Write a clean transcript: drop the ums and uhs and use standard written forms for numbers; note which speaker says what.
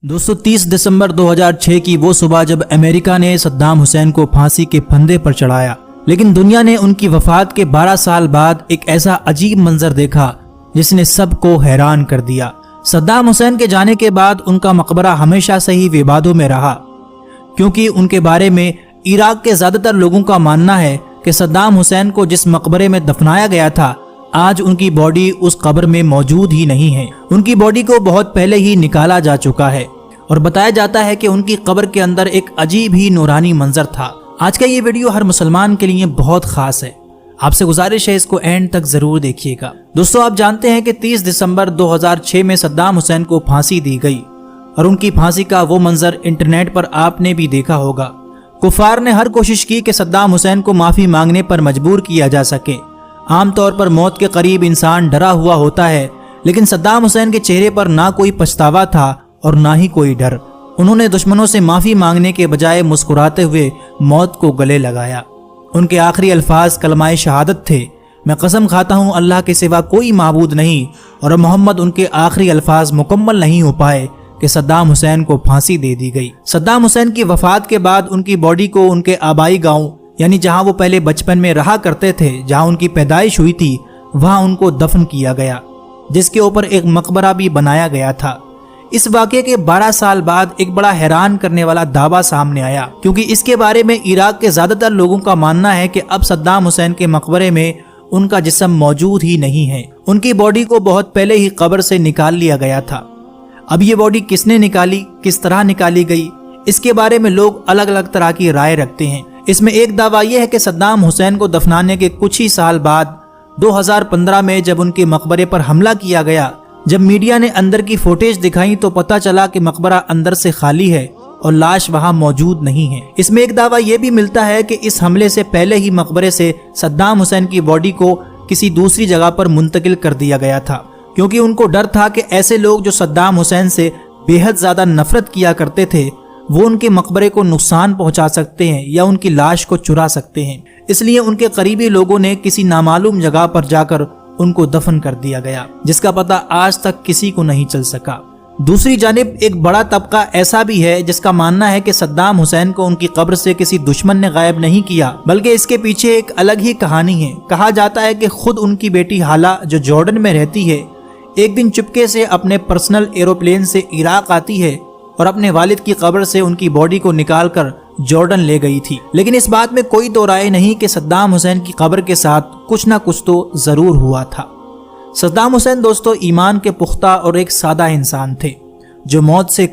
Speaker 1: दोस्तों 30 दिसंबर 2006 की वो सुबह जब अमेरिका ने सद्दाम हुसैन को फांसी के फंदे पर चढ़ाया, लेकिन दुनिया ने उनकी वफात के 12 साल बाद एक ऐसा अजीब मंजर देखा जिसने सबको हैरान कर दिया। सद्दाम हुसैन के जाने के बाद उनका मकबरा हमेशा से ही विवादों में रहा, क्योंकि उनके बारे में इराक के ज्यादातर लोगों का मानना है कि सद्दाम हुसैन को जिस मकबरे में दफनाया गया था, आज उनकी बॉडी उस कब्र में मौजूद ही नहीं है। उनकी बॉडी को बहुत पहले ही निकाला जा चुका है और बताया जाता है कि उनकी कब्र के अंदर एक अजीब ही नूरानी मंजर था। आज का ये वीडियो हर मुसलमान के लिए बहुत खास है, आपसे गुजारिश है इसको एंड तक जरूर देखिएगा। दोस्तों आप जानते हैं कि 30 दिसंबर 2006 में सद्दाम हुसैन को फांसी दी गई और उनकी फांसी का वो मंजर इंटरनेट पर आपने भी देखा होगा। कुफार ने हर कोशिश की कि सद्दाम हुसैन को माफी मांगने पर मजबूर किया जा सके। आमतौर पर मौत के करीब इंसान डरा हुआ होता है, लेकिन सद्दाम हुसैन के चेहरे पर ना कोई पछतावा था और ना ही कोई डर। उन्होंने दुश्मनों से माफी मांगने के बजाय मुस्कुराते हुए मौत को गले लगाया। उनके आखिरी अल्फाज कलमाए शहादत थे, मैं कसम खाता हूँ अल्लाह के सिवा कोई माबूद नहीं, और मोहम्मद उनके आखिरी अल्फाज मुकम्मल नहीं हो पाए कि सद्दाम हुसैन को फांसी दे दी गई। सद्दाम हुसैन की वफात के बाद उनकी बॉडी को उनके आबाई गांव यानी जहां वो पहले बचपन में रहा करते थे, जहां उनकी पैदाइश हुई थी, वहां उनको दफन किया गया, जिसके ऊपर एक मकबरा भी बनाया गया था। इस वाक़े के 12 साल बाद एक बड़ा हैरान करने वाला दावा सामने आया, क्योंकि इसके बारे में इराक के ज्यादातर लोगों का मानना है कि अब सद्दाम हुसैन के मकबरे में उनका जिस्म मौजूद ही नहीं है। उनकी बॉडी को बहुत पहले ही कब्र से निकाल लिया गया था। अब ये बॉडी किसने निकाली, किस तरह निकाली गई, इसके बारे में लोग अलग अलग तरह की राय रखते हैं। इसमें एक दावा यह है कि सद्दाम हुसैन को दफनाने के कुछ ही साल बाद 2015 में जब उनके मकबरे पर हमला किया गया, जब मीडिया ने अंदर की फुटेज दिखाई तो पता चला कि मकबरा अंदर से खाली है और लाश वहां मौजूद नहीं है। इसमें एक दावा यह भी मिलता है कि इस हमले से पहले ही मकबरे से सद्दाम हुसैन की बॉडी को किसी दूसरी जगह पर मुंतकिल कर दिया गया था, क्योंकि उनको डर था कि ऐसे लोग जो सद्दाम हुसैन से बेहद ज्यादा नफरत किया करते थे, वो उनके मकबरे को नुकसान पहुंचा सकते हैं या उनकी लाश को चुरा सकते हैं। इसलिए उनके करीबी लोगों ने किसी नामालूम जगह पर जाकर उनको दफन कर दिया गया, जिसका पता आज तक किसी को नहीं चल सका। दूसरी जानिब एक बड़ा तबका ऐसा भी है जिसका मानना है कि सद्दाम हुसैन को उनकी कब्र से किसी दुश्मन ने गायब नहीं किया, बल्कि इसके पीछे एक अलग ही कहानी है। कहा जाता है कि खुद उनकी बेटी हाला, जो जॉर्डन में रहती है, एक दिन चुपके से अपने पर्सनल एरोप्लेन से इराक आती है और अपने वालिद की कब्र से उनकी बॉडी को निकालकर जॉर्डन ले गई थी। लेकिन इस बात में कोई दो राय नहीं कि सद्दाम हुसैन की कब्र के साथ कुछ ना कुछ तो जरूर हुआ था। सद्दाम हुसैन दोस्तों ईमान के पुख्ता और एक सादा इंसान थे, जो मौत से